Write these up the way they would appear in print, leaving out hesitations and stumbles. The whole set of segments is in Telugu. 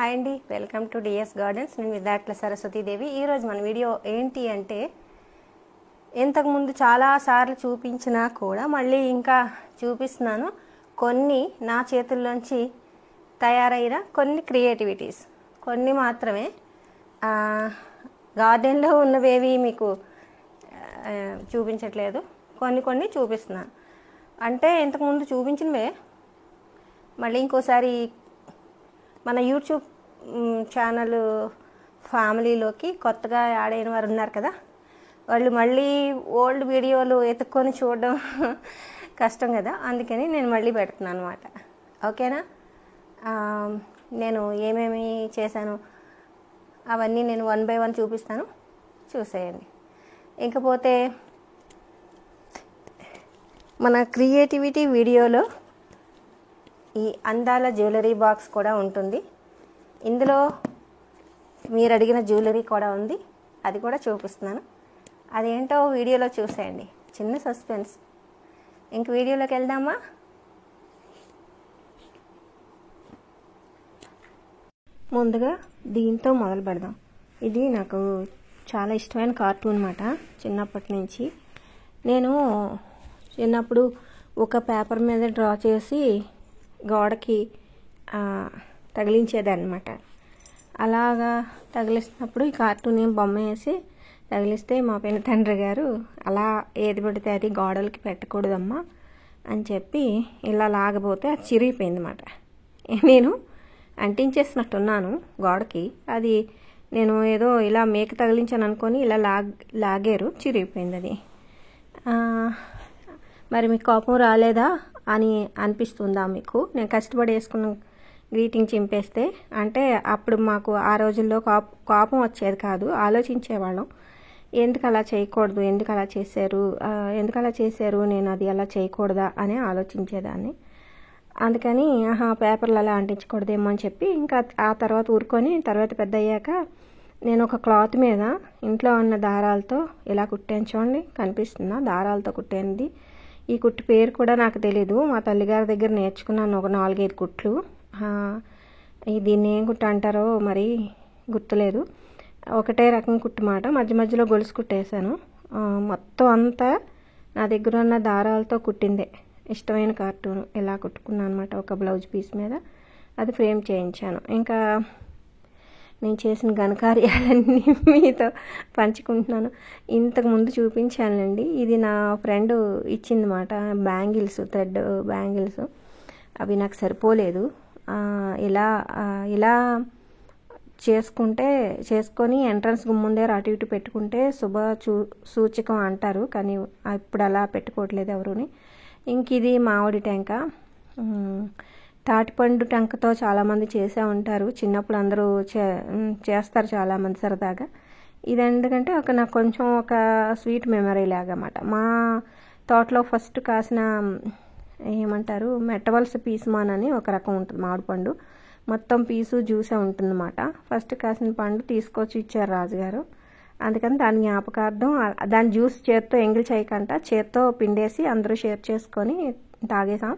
హాయ్ అండి, వెల్కమ్ టు డిఎస్ గార్డెన్స్. నేను విద్యార్థుల సరస్వతీదేవి. ఈరోజు మన వీడియో ఏంటి అంటే, ఇంతకుముందు చాలాసార్లు చూపించినా కూడా మళ్ళీ ఇంకా చూపిస్తున్నాను. కొన్ని నా చేతుల్లోంచి తయారైన కొన్ని క్రియేటివిటీస్, కొన్ని మాత్రమే. గార్డెన్లో ఉన్నవేవి మీకు చూపించట్లేదు, కొన్ని చూపిస్తున్నాను. అంటే ఇంతకుముందు చూపించినవే మళ్ళీ ఇంకోసారి మన యూట్యూబ్ ఛానల్ ఫ్యామిలీలోకి కొత్తగా యాడ్ అయిన వారు ఉన్నారు కదా, వాళ్ళు మళ్ళీ ఓల్డ్ వీడియోలు ఎత్తుక్కొని చూడడం కష్టం కదా, అందుకని నేను మళ్ళీ పెడుతున్నాను అనమాట. ఓకేనా? నేను ఏమేమి చేశాను అవన్నీ నేను 1 by 1 చూపిస్తాను, చూసేయండి. ఇంకపోతే మన క్రియేటివిటీ వీడియోలో ఈ అందాల జ్యువెలరీ బాక్స్ కూడా ఉంటుంది. ఇందులో మీరు అడిగిన జ్యువెలరీ కూడా ఉంది, అది కూడా చూపిస్తున్నాను. అదేంటో వీడియోలో చూసేయండి, చిన్న సస్పెన్స్. ఇంక వీడియోలోకి వెళ్దామా? ముందుగా దీంతో మొదలు పెడదాం. ఇది నాకు చాలా ఇష్టమైన కార్టూన్ అన్నమాట. చిన్నప్పటి నుంచి నేను చిన్నప్పుడు ఒక పేపర్ మీద డ్రా చేసి గోడకి తగిలించేదన్నమాట. అలాగా తగిలిస్తున్నప్పుడు ఈ కార్టూన్ బొమ్మ వేసి తగిలిస్తే మా పెద్ద తండ్రి గారు, అలా ఏది పడితే అది గోడలకి పెట్టకూడదమ్మా అని చెప్పి ఇలా లాగబోతే అది చిరిగిపోయింది అన్నమాట. నేను అంటించేసినట్టున్నాను గోడకి, అది నేను ఏదో ఇలా మేక తగిలించాను అనుకొని ఇలా లాగారు, చిరిగిపోయింది అది. మరి మీకు కోపం రాలేదా అని అనిపిస్తుందా మీకు? నేను కష్టపడి వేసుకున్న గ్రీటింగ్ చింపేస్తే. అంటే అప్పుడు మాకు ఆ రోజుల్లో కోపం వచ్చేది కాదు, ఆలోచించేవాళ్ళం. ఎందుకు అలా చేయకూడదు, ఎందుకు అలా చేశారు, నేను అది అలా చేయకూడదా అని ఆలోచించేదాన్ని. అందుకని పేపర్లు అలా అంటించకూడదేమో అని చెప్పి ఇంకా ఆ తర్వాత ఊరుకొని, తర్వాత పెద్ద అయ్యాక నేను ఒక క్లాత్ మీద ఇంట్లో ఉన్న దారాలతో ఇలా కుట్టాను. చూడండి, కనిపిస్తుందా? దారాలతో కుట్టేది. ఈ కుట్టు పేరు కూడా నాకు తెలీదు, మా తల్లిగారి దగ్గర నేర్చుకున్నాను ఒక 4-5 కుట్లు. దీన్ని ఏం కుట్టు అంటారో మరి గుర్తులేదు. ఒకటే రకం కుట్టుమాట, మధ్య మధ్యలో గొలుసు కుట్టేశాను. మొత్తం అంతా నా దగ్గర ఉన్న దారాలతో కుట్టిందే. ఇష్టమైన కార్టూన్ ఇలా కుట్టుకున్నాను అనమాట ఒక బ్లౌజ్ పీస్ మీద. అది ఫ్రేమ్ చేయించాను. ఇంకా నేను చేసిన ఘనకార్యాలన్నీ మీతో పంచుకుంటున్నాను. ఇంతకుముందు చూపించానండి, ఇది నా ఫ్రెండ్ ఇచ్చిందన్నమాట. Bangles, thread bangles. అవి నాకు సరిపోలేదు. ఇలా చేసుకొని ఎంట్రన్స్ ముందే అటు ఇటు పెట్టుకుంటే సూచకం అంటారు, కానీ ఇప్పుడు అలా పెట్టుకోవట్లేదు ఎవరుని. ఇంక ఇది మామిడి టెంక, తాటిపండు టెంకతో చాలామంది చేసే ఉంటారు చిన్నప్పుడు, అందరూ చేస్తారు చాలామంది సరదాగా. ఇది ఎందుకంటే నాకు కొంచెం ఒక స్వీట్ మెమరీ లాగా అన్నమాట. మా తోటలో ఫస్ట్ కాసిన ఏమంటారు మెట్టవలస పీసుమాన్ అని ఒక రకం ఉంటుంది మామిడి పండు, మొత్తం పీసు జ్యూసే ఉంటుందన్నమాట. ఫస్ట్ కాసిన పండు తీసుకొచ్చి ఇచ్చారు రాజుగారు, అందుకని దాని జ్ఞాపకార్థం దాని జ్యూస్ చేత్తో ఎంగిల్ చేయకంట చేత్తో పిండేసి అందరూ షేర్ చేసుకొని తాగేసాం.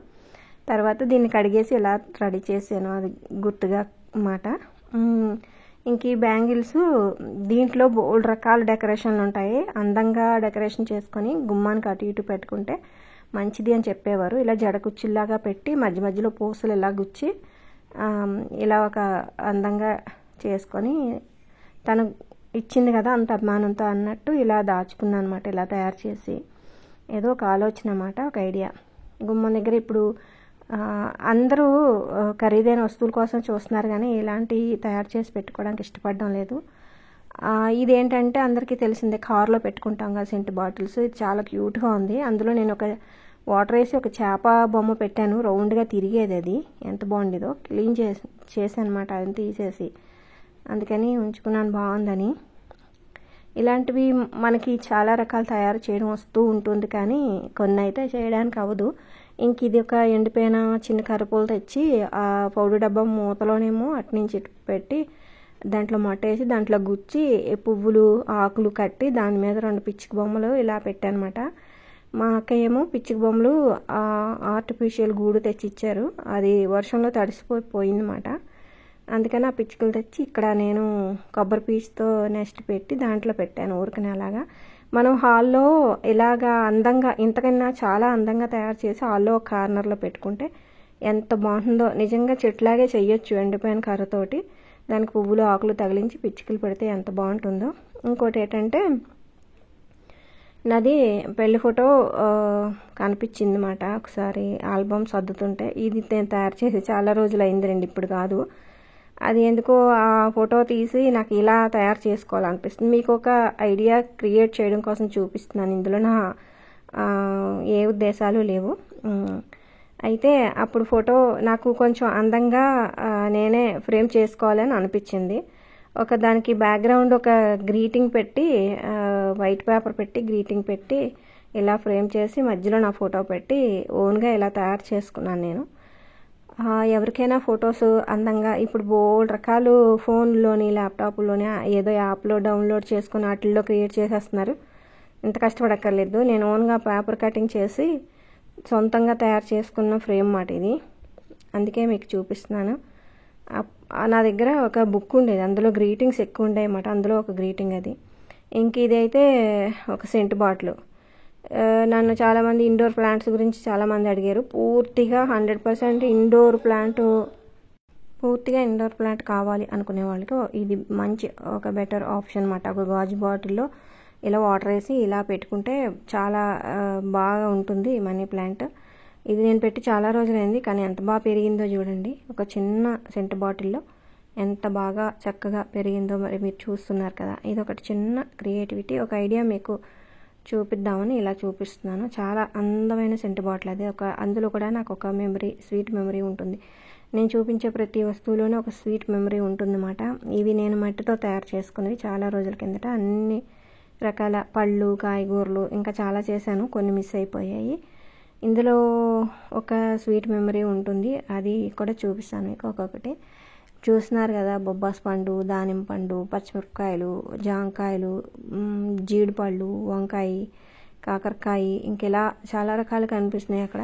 తర్వాత దీన్ని కడిగేసి ఇలా రెడీ చేసాను, అది గుర్తుగా అన్నమాట. ఇంక ఈ బ్యాంగిల్స్ దీంట్లో బోల్డ్ రకాల డెకరేషన్లు ఉంటాయి. అందంగా డెకరేషన్ చేసుకొని గుమ్మానికి అటు ఇటు పెట్టుకుంటే మంచిది అని చెప్పేవారు. ఇలా జడ కుచ్చిల్లాగా పెట్టి మధ్య మధ్యలో పూసలు ఇలా గుచ్చి ఇలా ఒక అందంగా చేసుకొని, తను ఇచ్చింది కదా అంత అభిమానంతో అన్నట్టు ఇలా దాచుకున్నాను అనమాట. ఇలా తయారు చేసి ఏదో ఒక ఆలోచన అన్నమాట, ఒక ఐడియా. గుమ్మం దగ్గర ఇప్పుడు అందరూ ఖరీదైన వస్తువుల కోసం చూస్తున్నారు, కానీ ఇలాంటివి తయారు చేసి పెట్టుకోవడానికి ఇష్టపడడం లేదు. ఇదేంటంటే అందరికీ తెలిసిందే, కారులో పెట్టుకుంటాం కదా సెంట్ బాటిల్స్. ఇది చాలా క్యూట్గా ఉంది. అందులో నేను ఒక వాటర్ వేసి ఒక చేప బొమ్మ పెట్టాను, రౌండ్గా తిరిగేది. అది ఎంత బాగుండేదో. క్లీన్ చేశాను అనమాట అది తీసేసి, అందుకని ఉంచుకున్నాను బాగుందని. ఇలాంటివి మనకి చాలా రకాలు తయారు చేయడం వస్తూ ఉంటుంది, కానీ కొన్ని అయితే చేయడానికి అవ్వదు. ఇంక ఇది ఒక ఎండిపోయిన చిన్న కర్రపూలు తెచ్చి ఆ పౌడర్ డబ్బా మూతలోనేమో అట్నుంచి పెట్టి దాంట్లో మట్టేసి దాంట్లో గుచ్చి పువ్వులు ఆకులు కట్టి దాని మీద 2 పిచ్చిక బొమ్మలు ఇలా పెట్టానమాట. మా అక్క ఏమో పిచ్చిక బొమ్మలు ఆర్టిఫిషియల్ గూడు తెచ్చిచ్చారు, అది వర్షంలో తడిసిపోయిందన్నమాట. అందుకని ఆ పిచ్చుకలు తెచ్చి ఇక్కడ నేను కొబ్బరి పీచుతో నెస్ట్ పెట్టి దాంట్లో పెట్టాను ఊరికనే అలాగా. మనం హాల్లో ఇలాగా అందంగా ఇంతకన్నా చాలా అందంగా తయారు చేసి హాల్లో ఒక కార్నర్లో పెట్టుకుంటే ఎంత బాగుంటుందో. నిజంగా చెట్లాగే చెయ్యొచ్చు ఎండిపోయిన కర్రతోటి, దానికి పువ్వులు ఆకులు తగిలించి పిచ్చుకలు పెడితే ఎంత బాగుంటుందో. ఇంకోటి ఏంటంటే నాది పెళ్లి ఫోటో కనిపించింది అన్నమాట ఒకసారి ఆల్బమ్ సర్దుతుంటే. ఇది నేను తయారు చేసి చాలా రోజులు అయింది రండి, ఇప్పుడు కాదు. అది ఎందుకో ఆ ఫోటో తీసి నాకు ఇలా తయారు చేసుకోవాలనిపిస్తుంది. మీకు ఒక ఐడియా క్రియేట్ చేయడం కోసం చూపిస్తున్నాను. ఇందులో నా ఏ ఉద్దేశాలు లేవు. అయితే అప్పుడు ఫోటో నాకు కొంచెం అందంగా నేనే ఫ్రేమ్ చేసుకోవాలని అనిపించింది. ఒక దానికి బ్యాక్గ్రౌండ్ ఒక గ్రీటింగ్ పెట్టి వైట్ పేపర్ పెట్టి గ్రీటింగ్ పెట్టి ఇలా ఫ్రేమ్ చేసి మధ్యలో నా ఫోటో పెట్టి ఓన్గా ఇలా తయారు చేసుకున్నాను నేను. ఎవరికైనా ఫొటోస్ అందంగా ఇప్పుడు బోల్డ్ రకాలు ఫోన్లోని ల్యాప్టాప్లోని ఏదో యాప్లో డౌన్లోడ్ చేసుకుని వాటిల్లో క్రియేట్ చేసేస్తున్నారు. ఇంత కష్టపడక్కర్లేదు. నేను ఓన్గా పేపర్ కటింగ్ చేసి సొంతంగా తయారు చేసుకున్న ఫ్రేమ్ మాట ఇది. అందుకే మీకు చూపిస్తున్నాను. నా దగ్గర ఒక బుక్ ఉండేది, అందులో గ్రీటింగ్స్ ఎక్కువ ఉండేవి అన్నమాట. అందులో ఒక గ్రీటింగ్ అది. ఇంక ఇదైతే ఒక సెంట్ బాటిల్. నన్ను చాలామంది ఇండోర్ ప్లాంట్స్ గురించి చాలామంది అడిగారు. పూర్తిగా 100% ఇండోర్ ప్లాంట్ కావాలి అనుకునే వాళ్ళకి ఇది మంచి ఒక బెటర్ ఆప్షన్ అన్నమాట. ఒక గాజు బాటిల్లో ఇలా వాటర్ వేసి ఇలా పెట్టుకుంటే చాలా బాగా ఉంటుంది మనీ ప్లాంట్. ఇది నేను పెట్టి చాలా రోజులైంది, కానీ ఎంత బాగా పెరిగిందో చూడండి. ఒక చిన్న సెంట్ బాటిల్లో ఎంత బాగా చక్కగా పెరిగిందో మరి మీరు చూస్తున్నారు కదా. ఇది ఒకటి చిన్న క్రియేటివిటీ, ఒక ఐడియా మీకు చూపిద్దామని ఇలా చూపిస్తున్నాను. చాలా అందమైన సెంట్ బాటిల్ అది. అందులో కూడా నాకు ఒక మెమరీ, స్వీట్ మెమరీ ఉంటుంది. నేను చూపించే ప్రతి వస్తువులోనే ఒక స్వీట్ మెమరీ ఉంటుందన్నమాట. ఇవి నేను మట్టితో తయారు చేసుకున్నవి చాలా రోజుల కిందట. అన్ని రకాల పళ్ళు, కాయగూరలు ఇంకా చాలా చేశాను, కొన్ని మిస్ అయిపోయాయి. ఇందులో ఒక స్వీట్ మెమరీ ఉంటుంది, అది కూడా చూపిస్తాను మీకు ఒక్కొక్కటి. చూస్తున్నారు కదా, బొబ్బాస్ పండు, దానిమ్మ పండు, పచ్చిమిరపకాయలు, జాంకాయలు, జీడిపళ్ళు, వంకాయ, కాకరకాయ, ఇంకెలా చాలా రకాలు కనిపిస్తున్నాయి అక్కడ.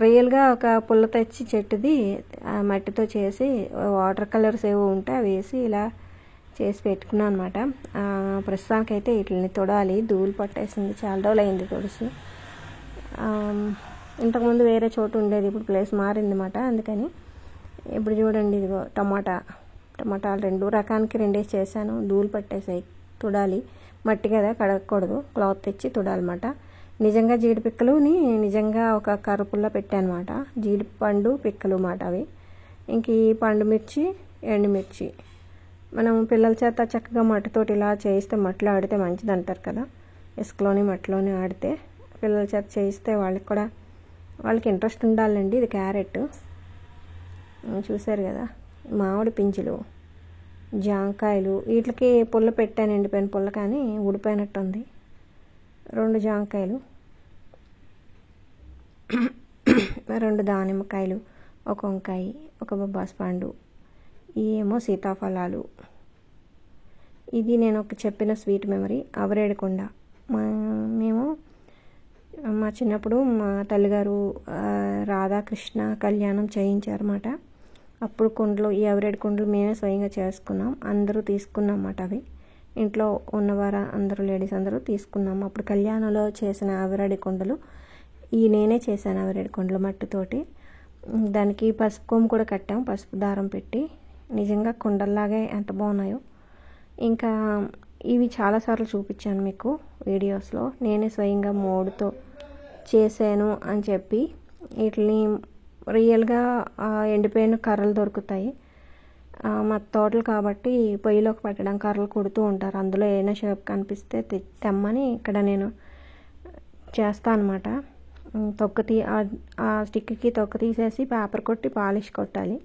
రియల్గా ఒక పుల్ల తెచ్చి చెట్టుది మట్టితో చేసి వాటర్ కలర్స్ ఏవో ఉంటే అవి వేసి ఇలా చేసి పెట్టుకున్నాను అనమాట. ప్రస్తుతానికైతే వీటిని తొడాలి, ధూళి పట్టేసింది, చాలా రోజులు అయింది తొడిసి. ఇంతకుముందు వేరే చోటు ఉండేది, ఇప్పుడు ప్లేస్ మారింది అన్నమాట. అందుకని ఇప్పుడు చూడండి, ఇదిగో టమాటాలు 2 రకానికి 2 చేశాను. ధూళి పట్టేసాయి, తుడాలి. మట్టి కదా, కడగకూడదు, క్లాత్ తెచ్చి తుడాలన్నమాట. నిజంగా జీడి పిక్కలుని నిజంగా ఒక కరుపుల్లో పెట్టానమాట. జీడి పండు పిక్కలు మాట అవి. ఇంక ఈ పండు మిర్చి, ఎండుమిర్చి మనం పిల్లల చేత చక్కగా మట్టితోటి ఇలా చేయిస్తే, మట్టిలో ఆడితే మంచిది అంటారు కదా. ఇసుకలోని మట్టిలోని ఆడితే పిల్లల చేత చేయిస్తే వాళ్ళకి ఇంట్రెస్ట్ ఉండాలండి. ఇది క్యారెట్ చూసారు కదా, మామిడి పింఛలు, జాంకాయలు. వీటికి పుల్ల పెట్టాను, ఎండిపోయిన పుల్ల, కానీ ఊడిపోయినట్టుంది. 2 జాంకాయలు, 2 దానిమ్మకాయలు, 1 వంకాయ, 1 బొబ్బాస్ పండు, ఏమో సీతాఫలాలు. ఇది నేను ఒక చెప్పిన స్వీట్ మెమరీ, అవరేడుకొండ. మేము మా చిన్నప్పుడు మా తల్లిగారు రాధాకృష్ణ కళ్యాణం చేయించారన్నమాట. అప్పుడు కుండలు, ఈ అవరేడు కుండలు మేమే స్వయంగా చేసుకున్నాం. అందరూ తీసుకున్నాం అన్నమాట. అవి ఇంట్లో ఉన్నవారు అందరూ, లేడీస్ అందరూ తీసుకున్నాం. అప్పుడు కళ్యాణంలో చేసిన అవరేడు కుండలు నేనే చేశాను. అవరేడు కుండలు మట్టితోటి. దానికి పసుపు కొమ్ము కూడా కట్టాం, పసుపు దారం పెట్టి. నిజంగా కుండల్లాగే ఎంత బాగున్నాయో. ఇంకా ఇవి చాలాసార్లు చూపించాను మీకు వీడియోస్లో. నేనే స్వయంగా మోడుతో చేశాను అని చెప్పి. వీటిని రియల్గా ఎండిపోయిన కర్రలు దొరుకుతాయి మా తోటలు కాబట్టి, పొయ్యిలోకి పెట్టడం కర్రలు కుడుతూ ఉంటారు. అందులో ఏదైనా షేప్ కనిపిస్తే తెమ్మని ఇక్కడ నేను చేస్తాను అన్నమాట. ఆ స్టిక్కి తొక్క తీసేసి పేపర్ కొట్టి పాలిష్ కొట్టాలి.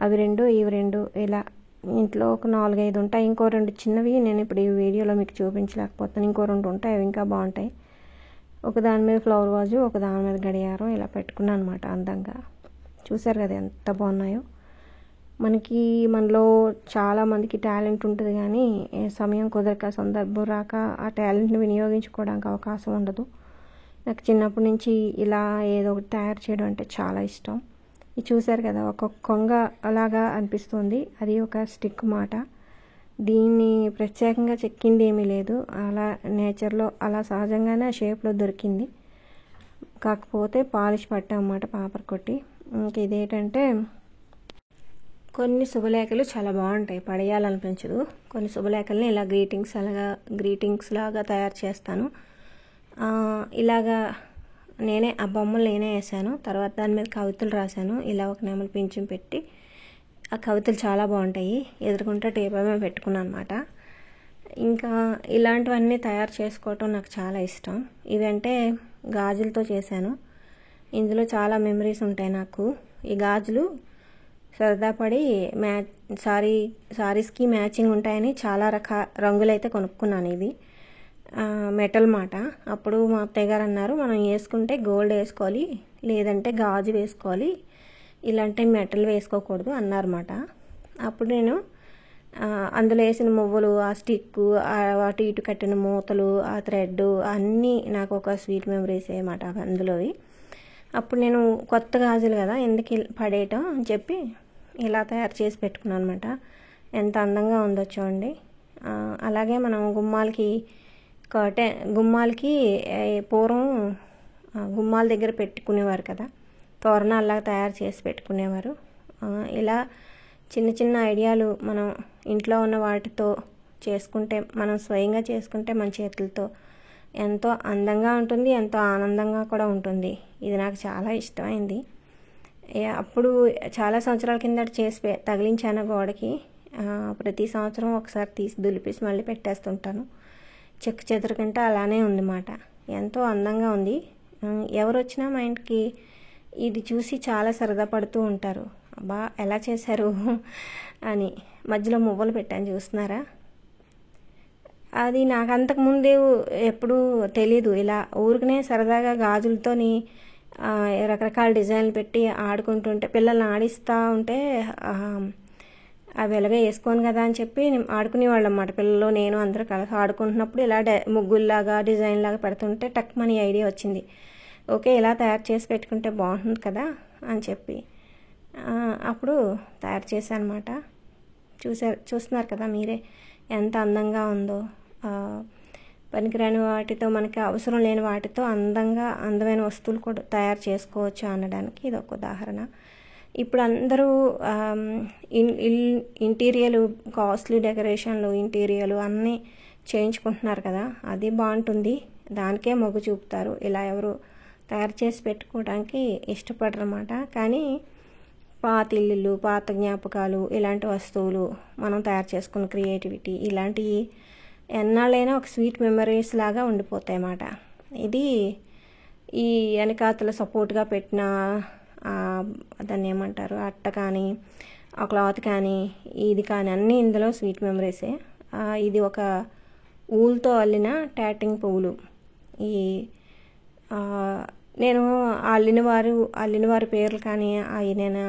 అవి 2, ఇవి 2 ఇలా ఇంట్లో ఒక 4-5 ఉంటాయి. ఇంకో 2 చిన్నవి నేను ఇప్పుడు ఈ వీడియోలో మీకు చూపించలేకపోతాను. ఇంకో 2 ఉంటాయి, అవి ఇంకా బాగుంటాయి. ఒక దాని మీద ఫ్లవర్ వాజు, ఒక దాని మీద గడియారం ఇలా పెట్టుకున్నాను అనమాట అందంగా. చూసారు కదా ఎంత బాగున్నాయో. మనలో చాలామందికి టాలెంట్ ఉంటుంది, కానీ సమయం కుదరక, సందర్భం రాక ఆ టాలెంట్ని వినియోగించుకోవడానికి అవకాశం ఉండదు. నాకు చిన్నప్పటి నుంచి ఇలా ఏదో ఒకటి తయారు చేయడం అంటే చాలా ఇష్టం. ఇది చూసారు కదా, ఒక కొంగ అలాగా అనిపిస్తుంది. అది ఒక స్టిక్ మాట. దీన్ని ప్రత్యేకంగా చెక్కింది ఏమీ లేదు, అలా నేచర్లో అలా సహజంగానే ఆ షేప్లో దొరికింది. కాకపోతే పాలిష్ పట్టామన్నమాట పేపర్ కొట్టి. ఇంక ఇదేంటంటే కొన్ని శుభలేఖలు చాలా బాగుంటాయి, పడేయాలనిపించదు. కొన్ని శుభలేఖల్ని ఇలా గ్రీటింగ్స్ లాగా తయారు చేస్తాను. ఇలాగా నేనే ఆ బొమ్మలు నేనే వేసాను. తర్వాత దాని మీద కవితలు రాశాను. ఇలా ఒక నెమలి పింఛం పెట్టి ఆ కవితలు చాలా బాగుంటాయి. ఎదురుకుంటే టేపమే పెట్టుకున్నాను అనమాట. ఇంకా ఇలాంటివన్నీ తయారు చేసుకోవటం నాకు చాలా ఇష్టం. ఇవంటే గాజులతో చేశాను. ఇందులో చాలా మెమరీస్ ఉంటాయి నాకు. ఈ గాజులు సరదా పడి సారీస్కి మ్యాచింగ్ ఉంటాయని చాలా రంగులైతే కొనుక్కున్నాను. ఇది మెటల్ మాట. అప్పుడు మా అత్తయ్య గారు అన్నారు, మనం వేసుకుంటే గోల్డ్ వేసుకోవాలి, లేదంటే గాజు వేసుకోవాలి, ఇలాంటి మెటల్ వేసుకోకూడదు అన్నారన్నమాట. అప్పుడు నేను అందులో వేసిన మువ్వలు, ఆ స్టిక్, అటు ఇటు కట్టిన మూతలు, ఆ థ్రెడ్ అన్నీ నాకు ఒక స్వీట్ మెమరీస్ అన్నమాట అందులోవి. అప్పుడు నేను కొత్త గాజులు కదా ఎందుకు పడేయటం అని చెప్పి ఇలా తయారు చేసి పెట్టుకున్నాను అనమాట. ఎంత అందంగా ఉందో చూడండి. అలాగే మనం గుమ్మాలకి పూర్వం గుమ్మాల దగ్గర పెట్టుకునేవారు కదా, తోరణాల్లాగా తయారు చేసి పెట్టుకునేవారు. ఇలా చిన్న చిన్న ఐడియాలు మనం ఇంట్లో ఉన్న వాటితో చేసుకుంటే, మనం స్వయంగా చేసుకుంటే మన చేతులతో ఎంతో అందంగా ఉంటుంది, ఎంతో ఆనందంగా కూడా ఉంటుంది. ఇది నాకు చాలా ఇష్టమైంది. అప్పుడు చాలా సంవత్సరాల కిందట చేసి తగిలించాను గోడకి. ప్రతి సంవత్సరం ఒకసారి తీసి దులిపేసి మళ్ళీ పెట్టేస్తుంటాను. చెక్కు చెదరకంటే అలానే ఉందన్నమాట. ఎంతో అందంగా ఉంది. ఎవరు వచ్చినా మా ఇంటికి ఇది చూసి చాలా సరదా పడుతూ ఉంటారు. అబ్బా ఎలా చేశారు అని. మధ్యలో మువ్వలు పెట్టాను చూస్తున్నారా. అది నాకు అంతకుముందు ఎప్పుడూ తెలీదు. ఇలా ఊరికనే సరదాగా గాజులతోని రకరకాల డిజైన్లు పెట్టి ఆడుకుంటుంటే, పిల్లల్ని ఆడిస్తూ ఉంటే అవి ఎలాగే వేసుకోను కదా అని చెప్పి ఆడుకునేవాళ్ళం అన్నమాట. పిల్లలు నేను అందరూ కలిసి ఆడుకుంటున్నప్పుడు ఇలా ముగ్గుల్లాగా డిజైన్ లాగా పెడుతుంటే టక్ మనీ ఐడియా వచ్చింది. ఓకే, ఇలా తయారు చేసి పెట్టుకుంటే బాగుంటుంది కదా అని చెప్పి అప్పుడు తయారు చేశాను అన్నమాట. చూస్తున్నారు కదా మీరే ఎంత అందంగా ఉందో. పనికిరాని వాటితో, మనకి అవసరం లేని వాటితో అందమైన వస్తువులు కూడా తయారు చేసుకోవచ్చు అనడానికి ఇది ఒక ఉదాహరణ. ఇప్పుడు అందరూ ఇంటీరియర్లు, కాస్ట్లీ డెకరేషన్లు, ఇంటీరియర్లు అన్నీ చేయించుకుంటున్నారు కదా, అది బాగుంటుంది, దానికే మొగ్గు చూపుతారు. ఇలా ఎవరు తయారు చేసి పెట్టుకోవడానికి ఇష్టపడరు అన్నమాట. కానీ పాత ఇల్లులు, పాత జ్ఞాపకాలు, ఇలాంటి వస్తువులు మనం తయారు చేసుకున్న క్రియేటివిటీ, ఇలాంటివి ఎన్నాళ్ళైనా ఒక స్వీట్ మెమరీస్ లాగా ఉండిపోతాయి అన్నమాట. ఇది ఈ వెనకాతల సపోర్ట్గా పెట్టిన దాన్ని ఏమంటారు, అట్ట కానీ, ఆ క్లాత్ కానీ, ఇది కానీ అన్నీ ఇందులో స్వీట్ మెమరీసే. ఇది ఒక ఊల్తో అల్లిన టాటింగ్ పువ్వులు. ఈ నేను అల్లిన వారి పేర్లు కానీ, నేను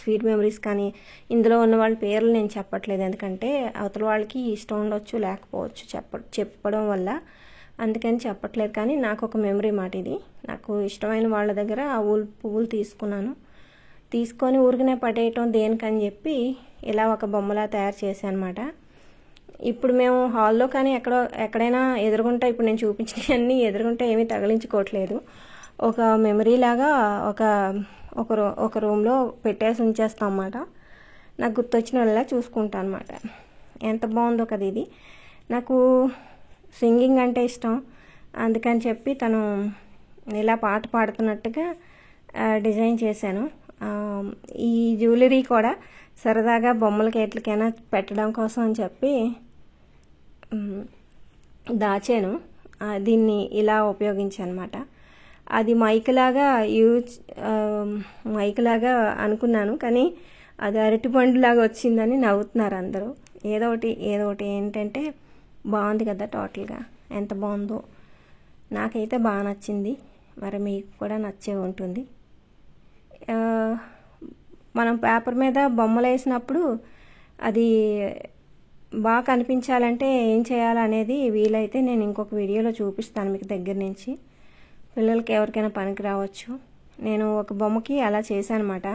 స్వీట్ మెమరీస్ కానీ, ఇందులో ఉన్న వాళ్ళ పేర్లు నేను చెప్పట్లేదు. ఎందుకంటే అవతల వాళ్ళకి ఇష్టం ఉండొచ్చు, లేకపోవచ్చు చెప్పడం వల్ల, అందుకని చెప్పట్లేదు. కానీ నాకు ఒక మెమరీ మాట ఇది. నాకు ఇష్టమైన వాళ్ళ దగ్గర ఆ పువ్వులు తీసుకొని ఊరికనే పడేయటం దేనికని చెప్పి ఇలా ఒక బొమ్మలా తయారు చేశాను అనమాట. ఇప్పుడు మేము హాల్లో కానీ ఎక్కడైనా ఎదురుగుంటా, ఇప్పుడు నేను చూపించినవన్నీ ఎదురుగుంటా ఏమీ తగిలించుకోవట్లేదు. ఒక మెమరీ లాగా ఒక రూమ్లో పెట్టేసి ఉంచేస్తాం అన్నమాట. నాకు గుర్తొచ్చిన వాళ్ళ చూసుకుంటాను అనమాట. ఎంత బాగుందో కదా ఇది. నాకు సింగింగ్ అంటే ఇష్టం, అందుకని చెప్పి తను ఇలా పాట పాడుతున్నట్టుగా డిజైన్ చేశాను. ఈ జ్యువెలరీ కూడా సరదాగా బొమ్మలకి ఎట్లకైనా పెట్టడం కోసం అని చెప్పి దాచాను. దీన్ని ఇలా ఉపయోగించాను అనమాట. అది మైక్లాగా అనుకున్నాను, కానీ అది అరటిపండులాగా వచ్చిందని నవ్వుతున్నారు అందరూ. ఏదో ఒకటి ఏంటంటే బాగుంది కదా, టోటల్గా ఎంత బాగుందో. నాకైతే బాగా నచ్చింది, మరి మీకు కూడా నచ్చే ఉంటుంది. మనం పేపర్ మీద బొమ్మలు వేసినప్పుడు అది బాగా కనిపించాలంటే ఏం చేయాలనేది వీలైతే నేను ఇంకొక వీడియోలో చూపిస్తాను మీకు దగ్గర నుంచి. పిల్లలకి ఎవరికైనా పనికి రావచ్చు. నేను ఒక బొమ్మకి అలా చేశాను అనమాట.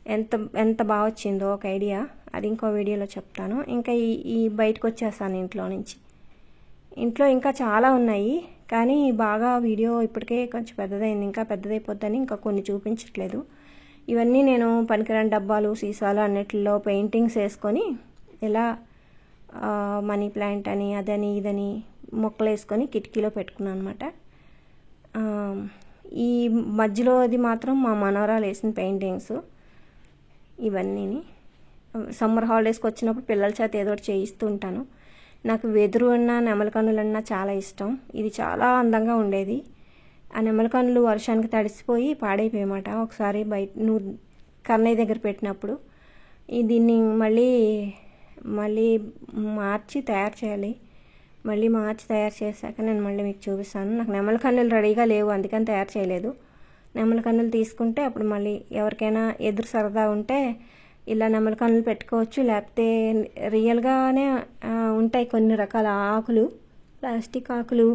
ఎంత ఎంత బాగా వచ్చిందో ఒక ఐడియా. అది ఇంకో వీడియోలో చెప్తాను. ఇంకా ఈ బయటకు వచ్చేసాను ఇంట్లో నుంచి. ఇంట్లో ఇంకా చాలా ఉన్నాయి, కానీ బాగా వీడియో ఇప్పటికే కొంచెం పెద్దదైంది, ఇంకా పెద్దదైపోద్దని ఇంకా కొన్ని చూపించట్లేదు. ఇవన్నీ నేను పనికిరాని డబ్బాలు, సీసాలు అన్నిటిలో పెయింటింగ్స్ వేసుకొని ఇలా మనీ ప్లాంట్ అని అదని ఇదని మొక్కలు వేసుకొని కిటికీలో పెట్టుకున్నాను అనమాట. ఈ మధ్యలో అది మాత్రం మా మనవరాలు వేసిన పెయింటింగ్స్. ఇవన్నీని సమ్మర్ హాలిడేస్కి వచ్చినప్పుడు పిల్లల చేత ఏదో ఒకటి చేయిస్తూ ఉంటాను. నాకు వెదురు అన్నా నెమలికన్నులన్నా చాలా ఇష్టం. ఇది చాలా అందంగా ఉండేది. ఆ నెమలికన్నులు వర్షానికి తడిసిపోయి పాడైపోయామాట. ఒకసారి బయట కన్నయ్య దగ్గర పెట్టినప్పుడు దీన్ని మళ్ళీ మార్చి తయారు చేయాలి. మళ్ళీ మార్చి తయారు చేశాక నేను మళ్ళీ మీకు చూపిస్తాను. నాకు నెమలికన్నులు రెడీగా లేవు, అందుకని తయారు చేయలేదు. నెమలికన్నులు తీసుకుంటే అప్పుడు మళ్ళీ ఎవరికైనా ఎదురు సరదా ఉంటే ఇలా నెమలికన్నులు పెట్టుకోవచ్చు. లేకపోతే రియల్గానే ఉంటాయి కొన్ని రకాల ఆకులు, ప్లాస్టిక్ ఆకులు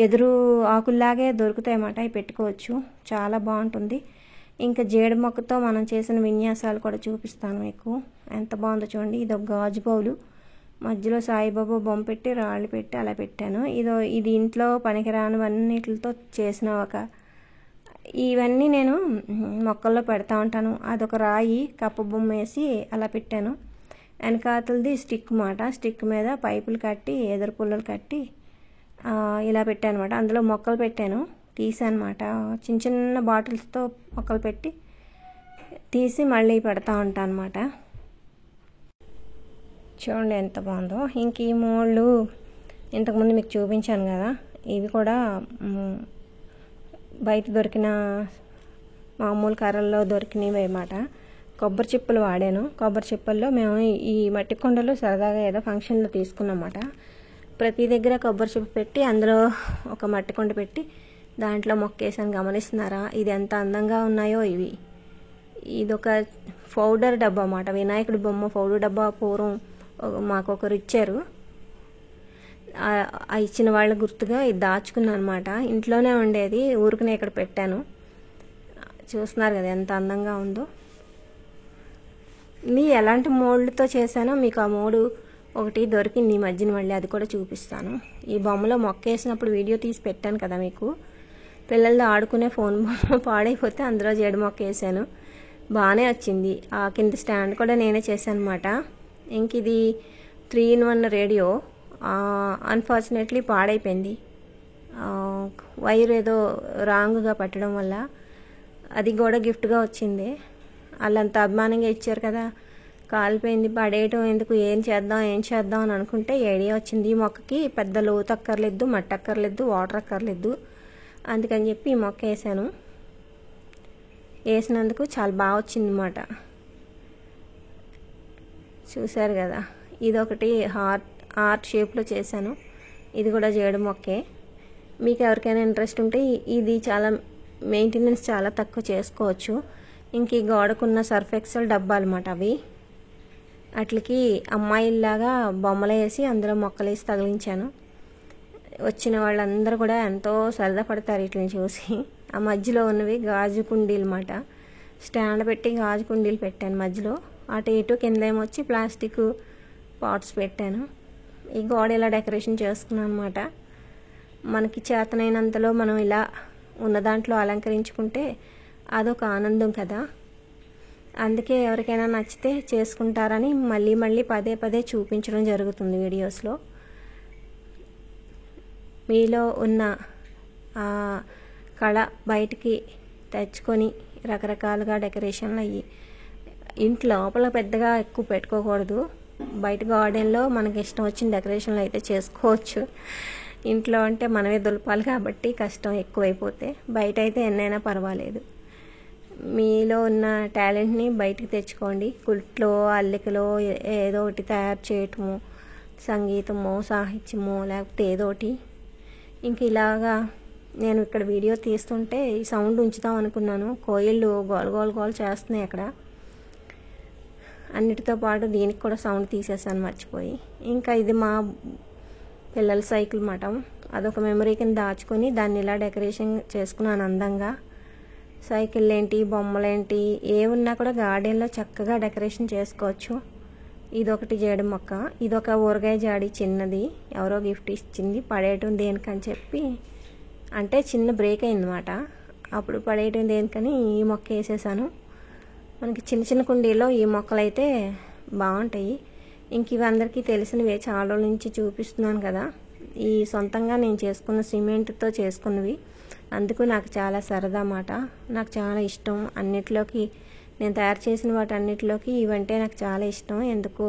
ఎదురు ఆకుల్లాగే దొరుకుతాయి అన్నమాట. అవి పెట్టుకోవచ్చు, చాలా బాగుంటుంది. ఇంకా జేడు మొక్కతో మనం చేసిన విన్యాసాలు కూడా చూపిస్తాను మీకు. ఎంత బాగుందో చూడండి. ఇది ఒక గాజు బౌలు, మధ్యలో సాయిబాబా బొమ్మ పెట్టి రాళ్ళు పెట్టి అలా పెట్టాను. ఇది ఇంట్లో పనికిరానివన్నిటితో చేసిన ఇవన్నీ నేను మొక్కల్లో పెడతా ఉంటాను. అదొక రాయి కప్ప బొమ్మ వేసి అలా పెట్టాను. వెనకాతలది స్టిక్ మాట. స్టిక్ మీద పైపులు కట్టి ఎదురు పుల్లలు కట్టి ఇలా పెట్టాను అనమాట. అందులో మొక్కలు పెట్టాను, తీసానమాట. చిన్న చిన్న బాటిల్స్తో మొక్కలు పెట్టి తీసి మళ్ళీ పెడతా ఉంటాను అనమాట. చూడండి ఎంత బాగుందో. ఇంక ఈ మోళ్ళు ఇంతకుముందు మీకు చూపించాను కదా, ఇవి కూడా బయట దొరికిన మామూలు కర్రల్లో దొరికినవి అన్నమాట. కొబ్బరి చిప్పలు వాడాను. కొబ్బరి చిప్పల్లో మేము ఈ మట్టి కొండలు సరదాగా ఏదో ఫంక్షన్లో తీసుకున్నమాట. ప్రతి దగ్గర కొబ్బరి చిప్ప పెట్టి అందులో ఒక మట్టి కొండ పెట్టి దాంట్లో మొక్కేసాను. గమనిస్తున్నారా ఇది ఎంత అందంగా ఉన్నాయో ఇవి. ఇదొక పౌడర్ డబ్బా అన్నమాట. వినాయకుడి బొమ్మ పౌడర్ డబ్బా పూర్వం మాకు ఒకరు ఇచ్చారు. ఆ ఇచ్చిన వాళ్ళ గుర్తుగా ఇది దాచుకున్నాను అనమాట. ఇంట్లోనే ఉండేది, ఊరికనే ఇక్కడ పెట్టాను. చూస్తున్నారు కదా ఎంత అందంగా ఉందో. ఇది ఎలాంటి మోల్డ్తో చేశానో మీకు ఆ మోడు ఒకటి దొరికింది ఈ మధ్యన, మళ్ళీ అది కూడా చూపిస్తాను. ఈ బొమ్మలో మొక్క వేసినప్పుడు వీడియో తీసి పెట్టాను కదా మీకు. పిల్లలతో ఆడుకునే ఫోన్ బొమ్మ పాడైపోతే అందులో జేడు మొక్క వేసాను, బాగానే వచ్చింది. ఆ కింద స్టాండ్ కూడా నేనే చేశాను అనమాట. ఇంక ఇది 3-in-1 రేడియో అన్ఫార్చునేట్లీ పాడైపోయింది. వైర్ ఏదో రాంగ్గా పట్టడం వల్ల. అది కూడా గిఫ్ట్గా వచ్చింది. వాళ్ళంత అభిమానంగా ఇచ్చారు కదా, కాలిపోయింది, పడేయటం ఎందుకు, ఏం చేద్దాం అని అనుకుంటే ఐడియా వచ్చింది. ఈ మొక్కకి పెద్ద లోతు అక్కర్లేదు, మట్టి అక్కర్లేదు, వాటర్ అక్కర్లేదు. అందుకని చెప్పి ఈ మొక్క వేసాను. వేసినందుకు చాలా బాగా వచ్చింది అన్నమాట. చూశారు కదా, ఇదొకటి హార్ట్ షేప్లో చేశాను. ఇది కూడా జేడు మొక్కే. మీకు ఎవరికైనా ఇంట్రెస్ట్ ఉంటే ఇది చాలా మెయింటెనెన్స్ చాలా తక్కువ చేసుకోవచ్చు. ఇంక ఈ గోడకున్న సర్ఫ్ ఎక్సెల్ డబ్బాలు అన్నమాట అవి. అట్లకి అమ్మాయిల్లాగా బొమ్మలు వేసి అందులో మొక్కలు వేసి తగిలించాను. వచ్చిన వాళ్ళందరూ కూడా ఎంతో సరదా పడతారు వీటిని చూసి. ఆ మధ్యలో ఉన్నవి గాజు కుండీలు అన్నమాట. స్టాండ్ పెట్టి గాజు కుండీలు పెట్టాను మధ్యలో. అటు ఇటు కింద ఏమొచ్చి ప్లాస్టిక్ పాట్స్ పెట్టాను. ఈ గోడ ఇలా డెకరేషన్ చేసుకున్నాను అనమాట. మనకి చేతనైనంతలో మనం ఇలా ఉన్న దాంట్లో అలంకరించుకుంటే అదొక ఆనందం కదా. అందుకే ఎవరికైనా నచ్చితే చేసుకుంటారని మళ్ళీ పదే చూపించడం జరుగుతుంది వీడియోస్లో. మీలో ఉన్న కళ బయటికి తెచ్చుకొని రకరకాలుగా డెకరేషన్లు అయ్యి ఇంట్లో లోపల పెద్దగా ఎక్కువ పెట్టుకోకూడదు. బయట గార్డెన్లో మనకి ఇష్టం వచ్చిన డెకరేషన్లు అయితే చేసుకోవచ్చు. ఇంట్లో అంటే మనమే దులపాలి కాబట్టి కష్టం ఎక్కువైపోతే. బయట అయితే ఎన్నైనా పర్వాలేదు. మీలో ఉన్న టాలెంట్ని బయటికి తెచ్చుకోండి. కుట్లో, అల్లికలో ఏదో ఒకటి తయారు చేయటము, సంగీతమో సాహిత్యమో లేకపోతే ఏదో ఒకటి. ఇంక ఇలాగా నేను ఇక్కడ వీడియో తీస్తుంటే ఈ సౌండ్ ఉంచుదాం అనుకున్నాను. కోయిళ్ళు గోల్ చేస్తున్నాయి అక్కడ. అన్నిటితో పాటు దీనికి కూడా సౌండ్ తీసేసాను మర్చిపోయి. ఇంకా ఇది మా పిల్లల సైకిల్ మఠం. అదొక మెమరీ కింద దాచుకొని దాన్ని ఇలా డెకరేషన్ చేసుకున్నాను అందంగా. సైకిల్ ఏంటి, బొమ్మలేంటి, ఏ ఉన్నా కూడా గార్డెన్లో చక్కగా డెకరేషన్ చేసుకోవచ్చు. ఇదొకటి జేడు మొక్క, ఇదొక ఊరగాయ జాడి చిన్నది, ఎవరో గిఫ్ట్ ఇచ్చింది, పడేయటం దేనికని చెప్పి, అంటే చిన్న బ్రేక్ అయిందన్నమాట. అప్పుడు పడేయటం దేనికని ఈ మొక్క వేసేసాను. మనకి చిన్న చిన్న కుండీలో ఈ మొక్కలు అయితే బాగుంటాయి. ఇంక ఇవి అందరికీ తెలిసినవే, చాలా రోజుల నుంచి చూపిస్తున్నాను కదా. ఈ సొంతంగా నేను చేసుకున్న సిమెంట్తో చేసుకున్నవి, అందుకు నాకు చాలా సరదా అన్నమాట. నాకు చాలా ఇష్టం అన్నిట్లోకి, నేను తయారు చేసిన వాటన్నిటిలోకి ఇవంటే నాకు చాలా ఇష్టం. ఎందుకో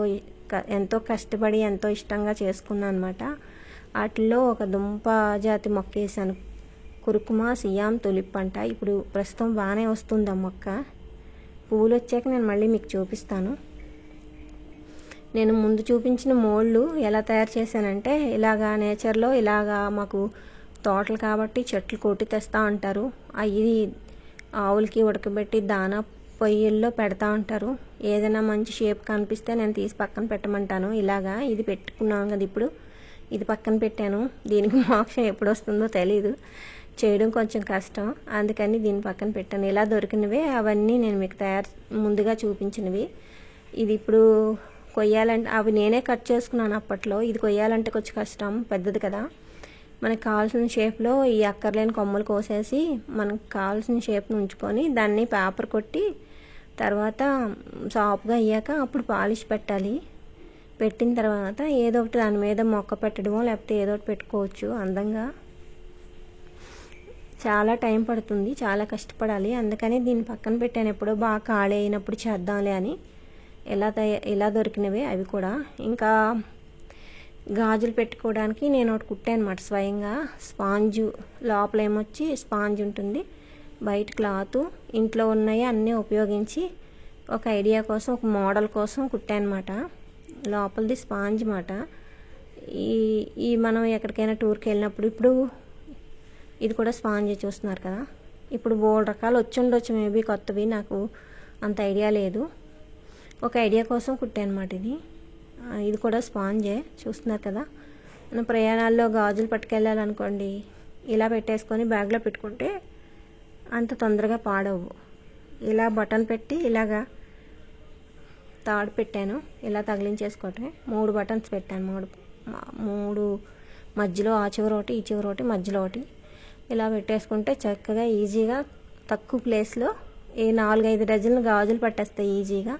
ఎంతో కష్టపడి ఎంతో ఇష్టంగా చేసుకున్నాను అనమాట. వాటిల్లో ఒక దుంప జాతి మొక్క వేసాను, కురుకుమా సియామ్ తులిప్ అంట. ఇప్పుడు ప్రస్తుతం బాగానే వస్తుంది ఆ మొక్క. పువ్వులు వచ్చాక నేను మళ్ళీ మీకు చూపిస్తాను. నేను ముందు చూపించిన మోళ్ళు ఎలా తయారు చేశానంటే, ఇలాగా నేచర్లో ఇలాగా మాకు తోటలు కాబట్టి చెట్లు కొట్టి తెస్తూ ఉంటారు. అవి ఆవులకి ఉడకబెట్టి దానా పొయ్యిల్లో పెడతా ఉంటారు. ఏదైనా మంచి షేప్ కనిపిస్తే నేను తీసి పక్కన పెట్టమంటాను. ఇలాగా ఇది పెట్టుకున్నాం కదా, ఇప్పుడు ఇది పక్కన పెట్టాను. దీనికి మోక్షం ఎప్పుడు వస్తుందో తెలీదు, చేయడం కొంచెం కష్టం, అందుకని దీన్ని పక్కన పెట్టాను. ఇలా దొరికినవే అవన్నీ నేను మీకు ముందుగా చూపించినవి. ఇది ఇప్పుడు కొయ్యాలంటే అవి నేనే కట్ చేసుకున్నాను అప్పట్లో. ఇది కొయ్యాలంటే కొంచెం కష్టం, పెద్దది కదా. మనకు కావాల్సిన షేప్లో ఈ అక్కర్లేని కొమ్మలు కోసేసి మనకు కావాల్సిన షేప్ను ఉంచుకొని దాన్ని పేపర్ కొట్టి తర్వాత సాఫ్ట్గా అయ్యాక అప్పుడు పాలిష్ పెట్టాలి. పెట్టిన తర్వాత ఏదో ఒకటి దాని మీద మొక్క పెట్టడమో లేకపోతే ఏదో ఒకటి పెట్టుకోవచ్చు అందంగా. చాలా టైం పడుతుంది, చాలా కష్టపడాలి, అందుకని దీన్ని పక్కన పెట్టాను. ఎప్పుడో బాగా ఖాళీ అయినప్పుడు చేద్దాంలే అని. ఇలా దొరికినవే అవి కూడా. ఇంకా గాజులు పెట్టుకోవడానికి నేను ఒకటి కుట్టాను అన్నమాట స్వయంగా. స్పాంజు లోపల ఏమొచ్చి స్పాంజ్ ఉంటుంది, బయట క్లాత్, ఇంట్లో ఉన్నాయి అన్నీ ఉపయోగించి ఒక ఐడియా కోసం, ఒక మోడల్ కోసం కుట్టాను అన్నమాట. లోపలిది స్పాంజ్ మాట. ఈ మనం ఎక్కడికైనా టూర్కి వెళ్ళినప్పుడు, ఇప్పుడు ఇది కూడా స్పాంజ్ చూస్తున్నారు కదా. ఇప్పుడు బోల్డ్ రకాలు వచ్చి మేబీ కొత్తవి, నాకు అంత ఐడియా లేదు. ఒక ఐడియా కోసం కుట్టాను అన్నమాట ఇది. ఇది కూడా స్పాంజే చూస్తున్నారు కదా. మనం ప్రయాణాల్లో గాజులు పట్టుకెళ్ళాలనుకోండి, ఇలా పెట్టేసుకొని బ్యాగ్లో పెట్టుకుంటే అంత తొందరగా పాడవు. ఇలా బటన్ పెట్టి ఇలాగా తాడు పెట్టాను, ఇలా తగిలించేసుకోవటమే. 3 బటన్స్ పెట్టాను, 3 మధ్యలో ఆ చివరి ఒకటి, ఈ చివరి ఒకటి, మధ్యలో ఒకటి. ఇలా పెట్టేసుకుంటే చక్కగా ఈజీగా తక్కువ ప్లేస్లో 4-5 డజన్లు గాజులు పట్టేస్తాయి ఈజీగా.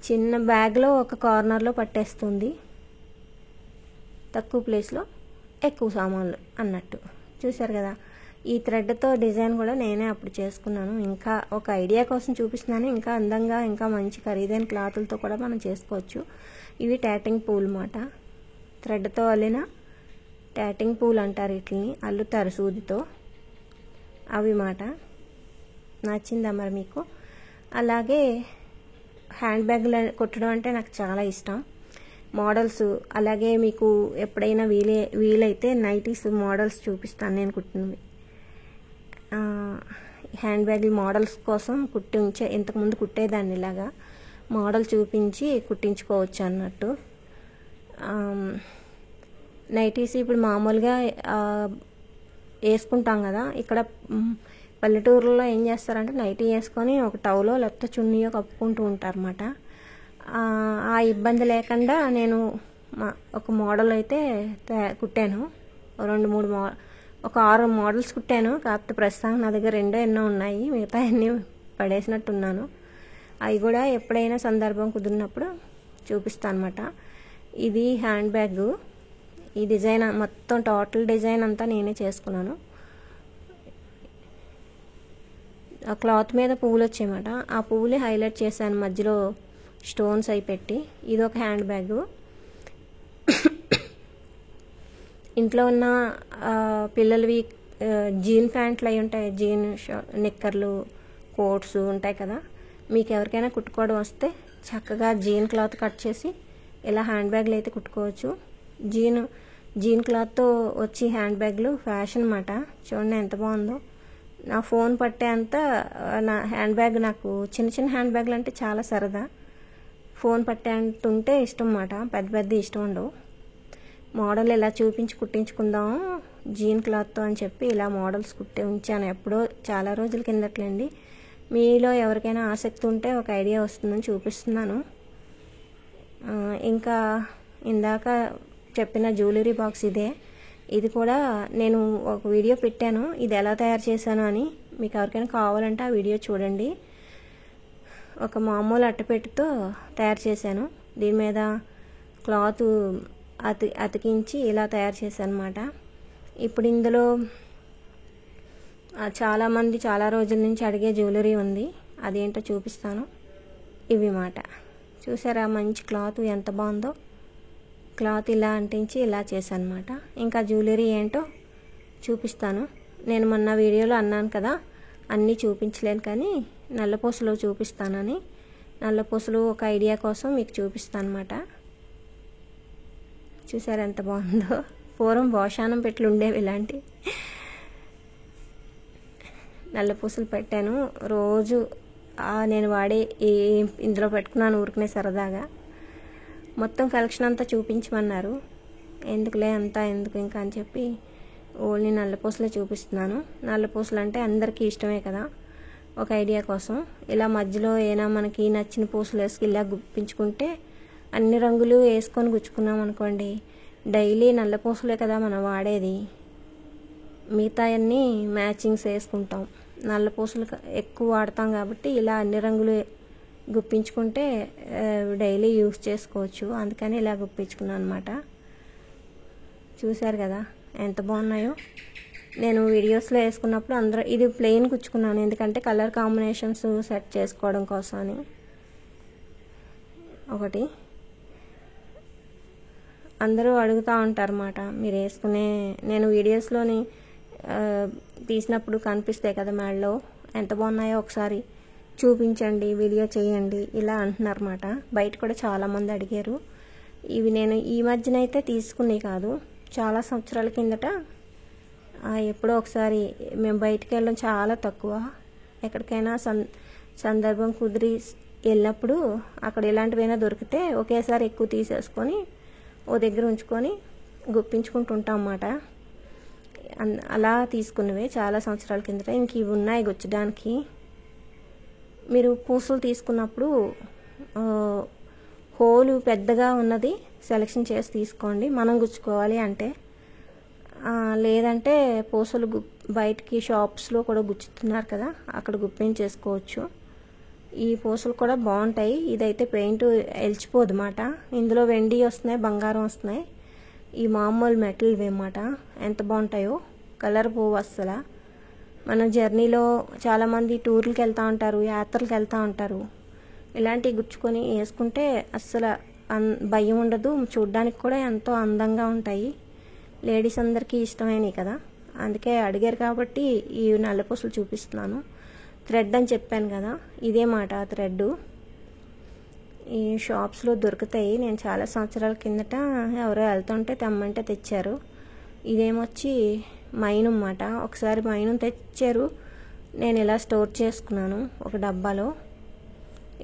చిన్న బ్యాగ్లో ఒక కార్నర్లో పట్టేస్తుంది, తక్కువ ప్లేస్లో ఎక్కువ సామాన్లు అన్నట్టు. చూసారు కదా. ఈ థ్రెడ్తో డిజైన్ కూడా నేనే అప్పుడు చేసుకున్నాను. ఇంకా ఒక ఐడియా కోసం చూపిస్తున్నాను. ఇంకా అందంగా, ఇంకా మంచి ఖరీదైన క్లాతులతో కూడా మనం చేసుకోవచ్చు. ఇవి టాటింగ్ పూల్ మాట, థ్రెడ్తో అల్లిన టాటింగ్ పూల్ అంటారు వీటిని, అల్లుతారు సూదితో. అవి మాట. నచ్చిందా మరి మీకు? అలాగే హ్యాండ్ బ్యాగ్లు కుట్టడం అంటే నాకు చాలా ఇష్టం. మోడల్స్, అలాగే మీకు ఎప్పుడైనా వీలైతే నైటీస్ మోడల్స్ చూపిస్తాను నేను కుట్టినవి. హ్యాండ్ బ్యాగుల మోడల్స్ కోసం ఇంతకుముందు కుట్టేదాన్ని. ఇలాగా మోడల్ చూపించి కుట్టించుకోవచ్చు అన్నట్టు. నైటీస్ ఇప్పుడు మామూలుగా వేసుకుంటాం కదా. ఇక్కడ పల్లెటూరులో ఏం చేస్తారంటే నైటీ వేసుకొని ఒక టవలో లేకపోతే చున్నీయో కప్పుకుంటూ ఉంటారన్నమాట. ఆ ఇబ్బంది లేకుండా నేను ఒక మోడల్ అయితే కుట్టాను. 2-3 ఒక 6 మోడల్స్ కుట్టాను. కాకపోతే ప్రస్తుతానికి నా దగ్గర 2 ఎన్నో ఉన్నాయి, మిగతా అన్నీ పడేసినట్టున్నాను. అవి కూడా ఎప్పుడైనా సందర్భం కుదిరినప్పుడు చూపిస్తాను అన్నమాట. ఇది హ్యాండ్ బ్యాగ్. ఈ డిజైన్ మొత్తం టోటల్ డిజైన్ అంతా నేనే చేసుకున్నాను. ఆ క్లాత్ మీద పువ్వులు వచ్చాయన్నమాట. ఆ పువ్వులే హైలైట్ చేశాను మధ్యలో స్టోన్స్ అయి పెట్టి. ఇది ఒక హ్యాండ్ బ్యాగ్. ఇంట్లో ఉన్న పిల్లలవి జీన్ ప్యాంట్లు అవి ఉంటాయి, జీన్ నిక్కర్లు, కోట్స్ ఉంటాయి కదా. మీకు ఎవరికైనా కుట్టుకోవడం వస్తే చక్కగా జీన్ క్లాత్ కట్ చేసి ఇలా హ్యాండ్ బ్యాగ్లు అయితే కుట్టుకోవచ్చు. జీన్ క్లాత్తో వచ్చి హ్యాండ్ బ్యాగ్లు ఫ్యాషన్ అన్నమాట. చూడండి ఎంత బాగుందో. నా ఫోన్ పట్టే అంత నా హ్యాండ్ బ్యాగ్, నాకు చిన్న చిన్న హ్యాండ్ బ్యాగ్లు అంటే చాలా సరదా. ఫోన్ పట్టే అంటుంటే ఇష్టం అన్నమాట, పెద్ద ఇష్టం ఉండవు. మోడల్ ఇలా చూపించి కుట్టించుకుందాం జీన్ క్లాత్తో అని చెప్పి ఇలా మోడల్స్ కుట్టి ఉంచాను. ఎప్పుడో చాలా రోజుల కిందట్లేండి. మీలో ఎవరికైనా ఆసక్తి ఉంటే ఒక ఐడియా వస్తుందని చూపిస్తున్నాను. ఇంకా ఇందాక చెప్పిన జ్యువెలరీ బాక్స్ ఇదే. ఇది కూడా నేను ఒక వీడియో పెట్టాను ఇది ఎలా తయారు చేశాను అని. మీకు ఎవరికైనా కావాలంటే ఆ వీడియో చూడండి. ఒక మామూలు అట్టపెట్టుతో తయారు చేశాను. దీని మీద క్లాత్ అతికించి ఇలా తయారు చేశాను అన్నమాట. ఇప్పుడు ఇందులో చాలామంది చాలా రోజుల నుంచి అడిగే జ్యువెలరీ ఉంది. అదేంటో చూపిస్తాను. ఇవి మాట చూసారా, మంచి క్లాత్ ఎంత బాగుందో. క్లాత్ ఇలా అంటించి ఇలా చేశాను అన్నమాట. ఇంకా జ్యువెలరీ ఏంటో చూపిస్తాను. నేను మొన్న వీడియోలో అన్నాను కదా అన్నీ చూపించలేను కానీ నల్లపూసలు చూపిస్తానని. నల్లపూసలు ఒక ఐడియా కోసం మీకు చూపిస్తాను అన్నమాట. చూసారా ఎంత బాగుందో. పూర్వం భోషానం పెట్లు ఉండేవి ఇలాంటి. నల్లపూసలు పెట్టాను. రోజు నేను వాడే ఇందులో పెట్టుకున్నాను ఊరికనే సరదాగా. మొత్తం కలెక్షన్ అంతా చూపించమన్నారు. ఎందుకులే అంతా ఎందుకు ఇంకా అని చెప్పి ఓన్లీ నల్లపూసలే చూపిస్తున్నాను. నల్లపూసలు అంటే అందరికీ ఇష్టమే కదా. ఒక ఐడియా కోసం ఇలా మధ్యలో ఏనా మనకి నచ్చిన పూసలు వేసుకు ఇలా గుప్పించుకుంటే అన్ని రంగులు వేసుకొని గుచ్చుకున్నాం అనుకోండి, డైలీ నల్లపూసలే కదా మనం వాడేది. మిగతా అన్నీ మ్యాచింగ్స్ వేసుకుంటాం. నల్లపూసలు ఎక్కువ వాడతాం కాబట్టి ఇలా అన్ని రంగులు గుప్పించుకుంటే డైలీ యూస్ చేసుకోవచ్చు. అందుకని ఇలా గుప్పించుకున్నాను అనమాట. చూశారు కదా ఎంత బాగున్నాయో. నేను వీడియోస్లో వేసుకున్నప్పుడు అందరూ ఇది ప్లెయిన్ కుచ్చుకున్నాను ఎందుకంటే కలర్ కాంబినేషన్స్ సెట్ చేసుకోవడం కోసం అని. ఒకటి అందరూ అడుగుతూ ఉంటారు అన్నమాట మీరు వేసుకునే, నేను వీడియోస్లోని తీసినప్పుడు కనిపిస్తాయి కదా మెడలో, ఎంత బాగున్నాయో ఒకసారి చూపించండి, వీడియో చేయండి ఇలా అంటున్నారు అన్నమాట. బయట కూడా చాలామంది అడిగారు. ఇవి నేను ఈ మధ్యనైతే తీసుకునే కాదు, చాలా సంవత్సరాల కిందట ఎప్పుడో ఒకసారి. మేము బయటికి వెళ్ళడం చాలా తక్కువ. ఎక్కడికైనా సందర్భం కుదిరి వెళ్ళినప్పుడు అక్కడ ఇలాంటివైనా దొరికితే ఒకేసారి ఎక్కువ తీసేసుకొని ఓ దగ్గర ఉంచుకొని గుప్పించుకుంటుంటాం అన్నమాట. అలా తీసుకున్నవే చాలా సంవత్సరాల కిందట. ఇంక ఇవి ఉన్నాయి గుచ్చడానికి. మీరు పూసలు తీసుకున్నప్పుడు హోలు పెద్దగా ఉన్నది సెలెక్షన్ చేసి తీసుకోండి మనం గుచ్చుకోవాలి అంటే. లేదంటే పూసలు బయటికి షాప్స్లో కూడా గుచ్చుతున్నారు కదా, అక్కడ గుప్పించేసుకోవచ్చు. ఈ పూసలు కూడా బాగుంటాయి. ఇదైతే పెయింట్ ఎలిచిపోదు అన్నమాట. ఇందులో వెండి వస్తున్నాయి, బంగారం వస్తున్నాయి. ఈ మామూలు మెటల్ అన్నమాట. ఎంత బాగుంటాయో, కలర్ పోవు అస్సలు. మన జర్నీలో చాలామంది టూర్లకు వెళ్తూ ఉంటారు, యాత్రలకు వెళ్తూ ఉంటారు. ఇలాంటివి గుచ్చుకొని వేసుకుంటే అస్సలు భయం ఉండదు. చూడ్డానికి కూడా ఎంతో అందంగా ఉంటాయి. లేడీస్ అందరికీ ఇష్టమైనవి కదా, అందుకే అడిగారు కాబట్టి ఈ నల్లపూసలు చూపిస్తున్నాను. థ్రెడ్ అని చెప్పాను కదా, ఇదే మాట థ్రెడ్. ఈ షాప్స్లో దొరుకుతాయి. నేను చాలా సంవత్సరాల కిందట ఎవరో వెళ్తుంటే తెమ్మంటే తెచ్చారు. ఇదేమొచ్చి మైను అన్నమాట. ఒకసారి మైను తెచ్చారు, నేను ఇలా స్టోర్ చేసుకున్నాను ఒక డబ్బాలో.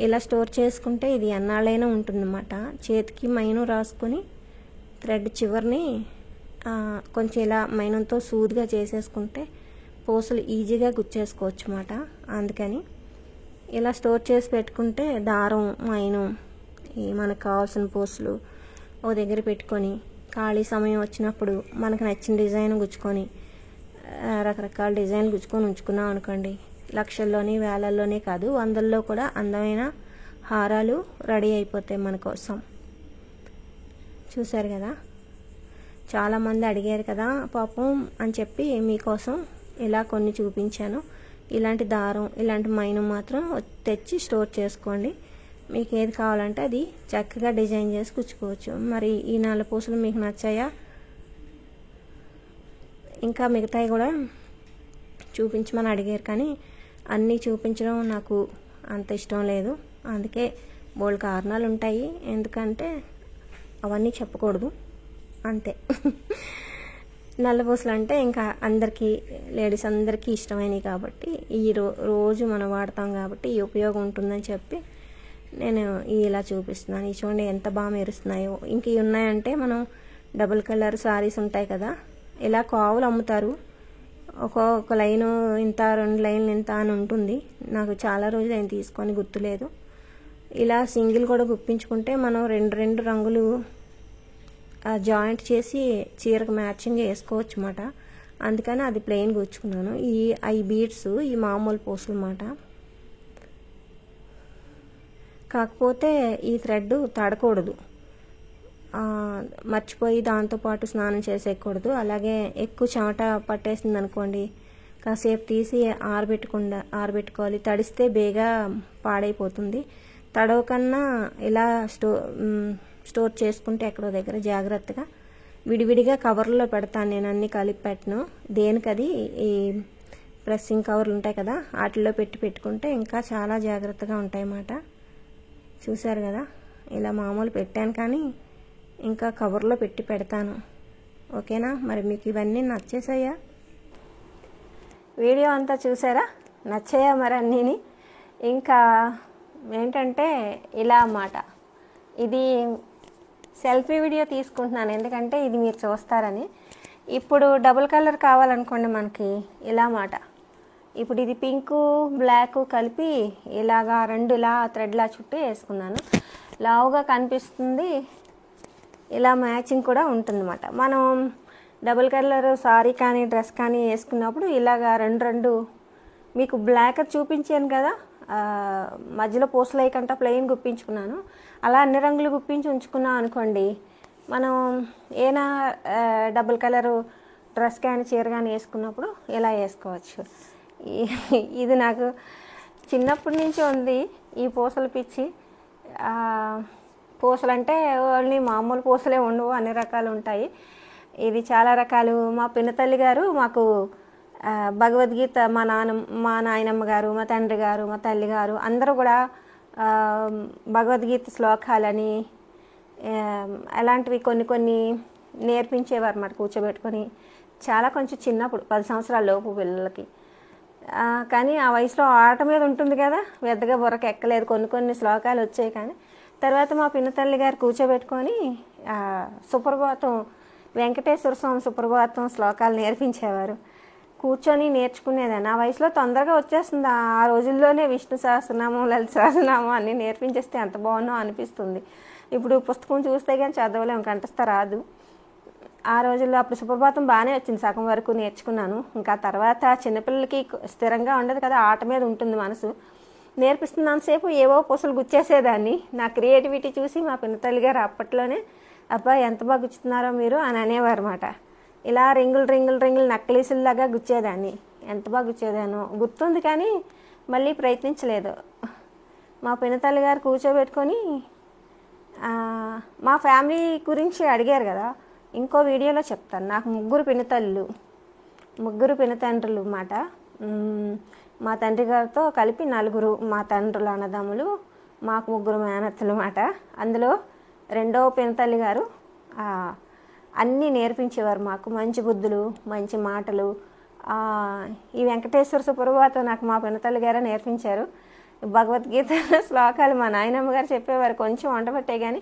ఇలా స్టోర్ చేసుకుంటే ఇది ఎన్నాళ్ళైనా ఉంటుందన్నమాట. చేతికి మైను రాసుకొని థ్రెడ్ చివరిని కొంచెం ఇలా మైనంతో సూదిగా చేసేసుకుంటే పూసలు ఈజీగా గుచ్చేసుకోవచ్చు అన్నమాట. అందుకని ఇలా స్టోర్ చేసి పెట్టుకుంటే దారం, మైను, మనకు కావాల్సిన పూసలు ఓ దగ్గర పెట్టుకొని ఖాళీ సమయం వచ్చినప్పుడు మనకు నచ్చిన డిజైన్ గుచ్చుకొని రకరకాల డిజైన్లు గుచ్చుకొని ఉంచుకున్నాం అనుకోండి, లక్షల్లోని వేలల్లోనే కాదు వందల్లో కూడా అందమైన హారాలు రెడీ అయిపోతాయి మన కోసం. చూసారు కదా, చాలామంది అడిగారు కదా పాపం అని చెప్పి మీకోసం ఇలా కొన్ని చూపించాను. ఇలాంటి దారం, ఇలాంటి మైను మాత్రం తెచ్చి స్టోర్ చేసుకోండి. మీకు ఏది కావాలంటే అది చక్కగా డిజైన్ చేసి కుచ్చుకోవచ్చు. మరి ఈ నల్లపూసలు మీకు నచ్చాయా? ఇంకా మిగతాయి కూడా చూపించమని అడిగారు కానీ అన్నీ చూపించడం నాకు అంత ఇష్టం లేదు. అందుకే బోల్డ్ కారణాలు ఉంటాయి, ఎందుకంటే అవన్నీ చెప్పకూడదు అంతే. నల్లపూసలు అంటే ఇంకా అందరికీ, లేడీస్ అందరికీ ఇష్టమైనవి కాబట్టి ఈ రోజు మనం వాడతాం కాబట్టి ఈ ఉపయోగం ఉంటుందని చెప్పి నేను ఇలా చూపిస్తున్నాను. ఈ చూడండి ఎంత బాగా మెరుస్తున్నాయో. ఇంక ఇవి ఉన్నాయంటే మనం డబుల్ కలర్ సారీస్ ఉంటాయి కదా, ఇలా కోవలు అమ్ముతారు. ఒక్కొక్క లైను ఇంత, 2 లైన్లు ఇంత అని ఉంటుంది. నాకు చాలా రోజులు ఆయన తీసుకొని గుర్తులేదు. ఇలా సింగిల్ కూడా గుప్పించుకుంటే మనం 2 రంగులు జాయింట్ చేసి చీరకు మ్యాచింగ్ వేసుకోవచ్చు అన్నమాట. అందుకని అది ప్లెయిన్ గుచ్చుకున్నాను. ఈ బీడ్స్ ఈ మామూలు పూసలు అన్నమాట. కాకపోతే ఈ థ్రెడ్ తడకూడదు, మర్చిపోయి దాంతోపాటు స్నానం చేసేయకూడదు. అలాగే ఎక్కువ చెమట పట్టేసింది అనుకోండి, కాసేపు తీసి ఆరబెట్టుకోవాలి. తడిస్తే బేగా పాడైపోతుంది. తడవకన్నా ఇలా స్టోర్ చేసుకుంటే ఎక్కడో దగ్గర జాగ్రత్తగా విడివిడిగా కవర్లో పెడతాను. నేను అన్ని కలిపి పెట్టను. దేనికది ఈ ప్రెస్సింగ్ కవర్లు ఉంటాయి కదా, వాటిల్లో పెట్టుకుంటే ఇంకా చాలా జాగ్రత్తగా ఉంటాయి అన్నమాట. చూసారు కదా, ఇలా మామూలు పెట్టాను కానీ ఇంకా కవర్లో పెడతాను. ఓకేనా? మరి మీకు ఇవన్నీ నచ్చేసాయా? వీడియో అంతా చూసారా? నచ్చాయా మరి అన్నీని? ఇంకా ఏంటంటే ఇలా అన్నమాట. ఇది సెల్ఫీ వీడియో తీసుకుంటున్నాను, ఎందుకంటే ఇది మీరు చూస్తారని. ఇప్పుడు డబుల్ కలర్ కావాలనుకోండి మనకి ఇలా అన్నమాట. ఇప్పుడు ఇది పింకు బ్లాక్ కలిపి ఇలాగా 2 ఇలా థ్రెడ్లా చుట్టూ వేసుకున్నాను. లావుగా కనిపిస్తుంది, ఇలా మ్యాచింగ్ కూడా ఉంటుందన్నమాట. మనం డబుల్ కలర్ సారీ కానీ డ్రెస్ కానీ వేసుకున్నప్పుడు ఇలాగా 2 మీకు బ్లాక్ చూపించాను కదా, మధ్యలో పూసలు వేయకుండా ప్లెయిన్ గుప్పించుకున్నాను. అలా అన్ని రంగులు గుప్పించి ఉంచుకున్నాం అనుకోండి, మనం ఏనా డబుల్ కలరు డ్రెస్ కానీ చీర కానీ వేసుకున్నప్పుడు ఇలా వేసుకోవచ్చు. ఇది నాకు చిన్నప్పటి నుంచి ఉంది ఈ పూసల పిచ్చి. పూసలు అంటే ఓన్లీ మామూలు పూసలే ఉండవు, అన్ని రకాలు ఉంటాయి. ఇది చాలా రకాలు. మా పినతల్లి గారు మాకు భగవద్గీత, మా నాయనమ్మ గారు, మా తండ్రి గారు, మా తల్లి గారు అందరూ కూడా భగవద్గీత శ్లోకాలని అలాంటివి కొన్ని నేర్పించేవారు అన్నమాట కూర్చోబెట్టుకొని. చాలా కొంచెం చిన్నప్పుడు 10 సంవత్సరాల లోపు పిల్లలకి. కానీ ఆ వయసులో ఆట మీద ఉంటుంది కదా, పెద్దగా బుర్రకు ఎక్కలేదు. కొన్ని శ్లోకాలు వచ్చాయి. కానీ తర్వాత మా పినతల్లి గారు కూర్చోబెట్టుకొని సుప్రభాతం, వెంకటేశ్వర స్వామి సుప్రభాతం శ్లోకాలు నేర్పించేవారు. కూర్చొని నేర్చుకునేదాన్ని. ఆ వయసులో తొందరగా వచ్చేస్తుంది. ఆ రోజుల్లోనే విష్ణు సహస్రనామం, లలిత సహస్రనామం అన్నీ నేర్పించేస్తే ఎంత బాగుందో అనిపిస్తుంది. ఇప్పుడు పుస్తకం చూస్తే కానీ చదవలేము, కంఠస్థ రాదు. ఆ రోజుల్లో అప్పుడు సుప్రభాతం బాగానే వచ్చింది, సగం వరకు నేర్చుకున్నాను. ఇంకా తర్వాత చిన్నపిల్లలకి స్థిరంగా ఉండదు కదా, ఆట మీద ఉంటుంది మనసు. నేర్పిస్తున్నంతసేపు ఏవో పూసలు గుచ్చేసేదాన్ని. నా క్రియేటివిటీ చూసి మా పినతల్లి గారు అప్పట్లోనే అబ్బాయి ఎంత బాగా గుచ్చుతున్నారో మీరు అని అనేవారు అన్నమాట. ఇలా రింగులు నక్లీసుల్లాగా గుచ్చేదాన్ని. ఎంత బాగా గుచ్చేదానో గుర్తుంది, కానీ మళ్ళీ ప్రయత్నించలేదు. మా పినతల్లి గారు కూర్చోబెట్టుకొని మా ఫ్యామిలీ గురించి అడిగారు కదా, ఇంకో వీడియోలో చెప్తాను. నాకు 3 పినతల్లులు, 3 పినతండ్రులు అన్నమాట. మా తండ్రి గారితో కలిపి 4 మా తండ్రులు అన్నదమ్ములు, మాకు 3 మేనత్తలు అన్నమాట. అందులో 2వ పినతల్లి గారు అన్నీ నేర్పించేవారు మాకు. మంచి బుద్ధులు, మంచి మాటలు. ఈ వెంకటేశ్వర సుప్రభాతం నాకు మా పినతల్లి గారే నేర్పించారు. భగవద్గీత శ్లోకాలు మా నాయనమ్మ గారు చెప్పేవారు, కొంచెం వంట పట్టే కానీ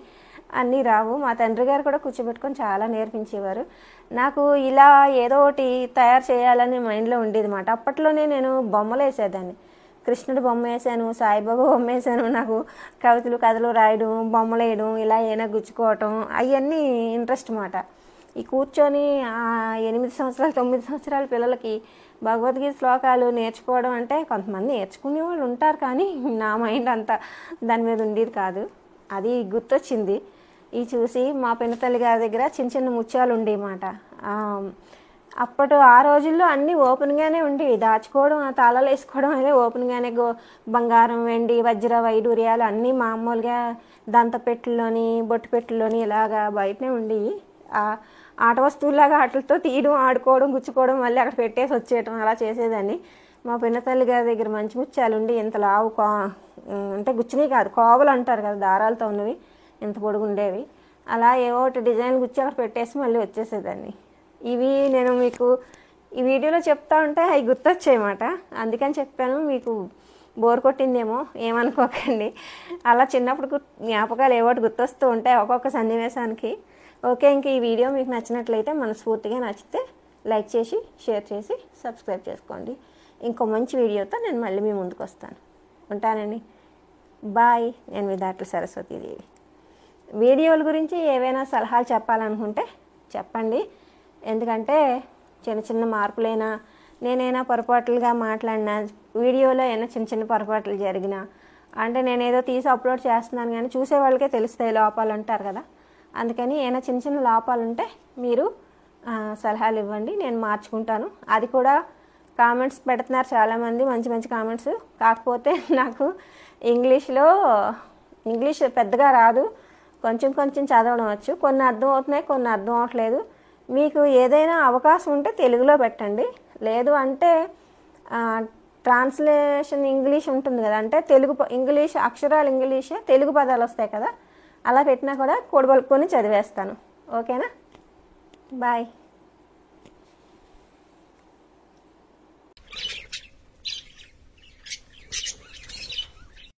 అన్నీ రావు. మా తండ్రి గారు కూడా కూర్చోబెట్టుకొని చాలా నేర్పించేవారు. నాకు ఇలా ఏదో ఒకటి తయారు చేయాలని మైండ్లో ఉండేది అన్నమాట. అప్పట్లోనే నేను బొమ్మలు వేసేదాన్ని. కృష్ణుడి బొమ్మ వేసాను, సాయిబాబా బొమ్మ వేసాను. నాకు కథలు రాయడం, బొమ్మలు వేయడం, ఇలా ఏమైనా గుచ్చుకోవటం అవన్నీ ఇంట్రెస్ట్ అన్నమాట. ఈ కూర్చొని 8 సంవత్సరాలు 9 సంవత్సరాల పిల్లలకి భగవద్గీత శ్లోకాలు నేర్చుకోవడం అంటే కొంతమంది నేర్చుకునే వాళ్ళు ఉంటారు, కానీ నా మైండ్ అంతా దాని మీద ఉండేది కాదు. అది గుర్తొచ్చింది ఈ చూసి. మా పినతల్లి గారి దగ్గర చిన్న ముత్యాలు ఉండేమాట. అప్పటి ఆ రోజుల్లో అన్నీ ఓపెన్గానే ఉండేవి. దాచుకోవడం, తాళాలు వేసుకోవడం అనేది ఓపెన్గానే. బంగారం, వెండి, వజ్ర వైడూర్యాలు అన్నీ మామూలుగా దంతపెట్టుల్లోని, బొట్టు పెట్టుల్లోని ఇలాగా బయటనే ఉండేవి. ఆట వస్తువులాగా వాటితో తీయడం, ఆడుకోవడం, గుచ్చుకోవడం, మళ్ళీ అక్కడ పెట్టేసి వచ్చేయటం అలా చేసేదాన్ని. మా పినతల్లి గారి దగ్గర మంచి ముత్యాలు ఉండి ఇంత లావు అంటే గుచ్చినవి కాదు, కోవలు అంటారు కదా, దారాలతో ఉన్నవి, ఇంత పొడుగు ఉండేవి. అలా ఏవో ఒకటి డిజైన్ గుచ్చి అక్కడ పెట్టేసి మళ్ళీ వచ్చేసేదాన్ని. ఇవి నేను మీకు ఈ వీడియోలో చెప్తా ఉంటే అవి గుర్తొచ్చాయన్నమాట. అందుకని చెప్పాను. మీకు బోర్ కొట్టిందేమో ఏమనుకోకండి. అలా చిన్నప్పుడు జ్ఞాపకాలు ఏవోటి గుర్తొస్తూ ఉంటాయి ఒక్కొక్క సన్నివేశానికి. ఓకే, ఇంక ఈ వీడియో మీకు నచ్చినట్లయితే మనస్ఫూర్తిగా నచ్చితే లైక్ చేసి షేర్ చేసి సబ్స్క్రైబ్ చేసుకోండి. ఇంకో మంచి వీడియోతో నేను మళ్ళీ మీ ముందుకు వస్తాను. ఉంటానండి. బాయ్. నేను మీ దాట్ల సరస్వతీదేవి. వీడియోల గురించి ఏవైనా సలహాలు చెప్పాలనుకుంటే చెప్పండి. ఎందుకంటే చిన్న చిన్న మార్పులైనా, నేనైనా పొరపాట్లుగా మాట్లాడినా, వీడియోలో అయినా చిన్న చిన్న పొరపాట్లు జరిగినా, అంటే నేనేదో తీసి అప్లోడ్ చేస్తున్నాను కానీ చూసే వాళ్ళకే తెలుస్తాయి లోపాలు అంటారు కదా. అందుకని ఏమైనా చిన్న చిన్న లోపాలు ఉంటే మీరు సలహాలు ఇవ్వండి, నేను మార్చుకుంటాను. అది కూడా కామెంట్స్ పెడుతున్నారు చాలామంది, మంచి మంచి కామెంట్స్. కాకపోతే నాకు ఇంగ్లీష్ పెద్దగా రాదు, కొంచెం కొంచెం చదవడం వచ్చు. కొన్ని అర్థం అవుతున్నాయి, కొన్ని అర్థం అవ్వట్లేదు. మీకు ఏదైనా అవకాశం ఉంటే తెలుగులో పెట్టండి, లేదు అంటే ట్రాన్స్లేషన్ ఇంగ్లీష్ ఉంటుంది కదా, అంటే ఇంగ్లీష్ అక్షరాలు ఇంగ్లీషే, తెలుగు పదాలు వస్తాయి కదా, అలా పెట్టినా కూడా కూడబలుకొని చదివేస్తాను. ఓకేనా? బాయ్.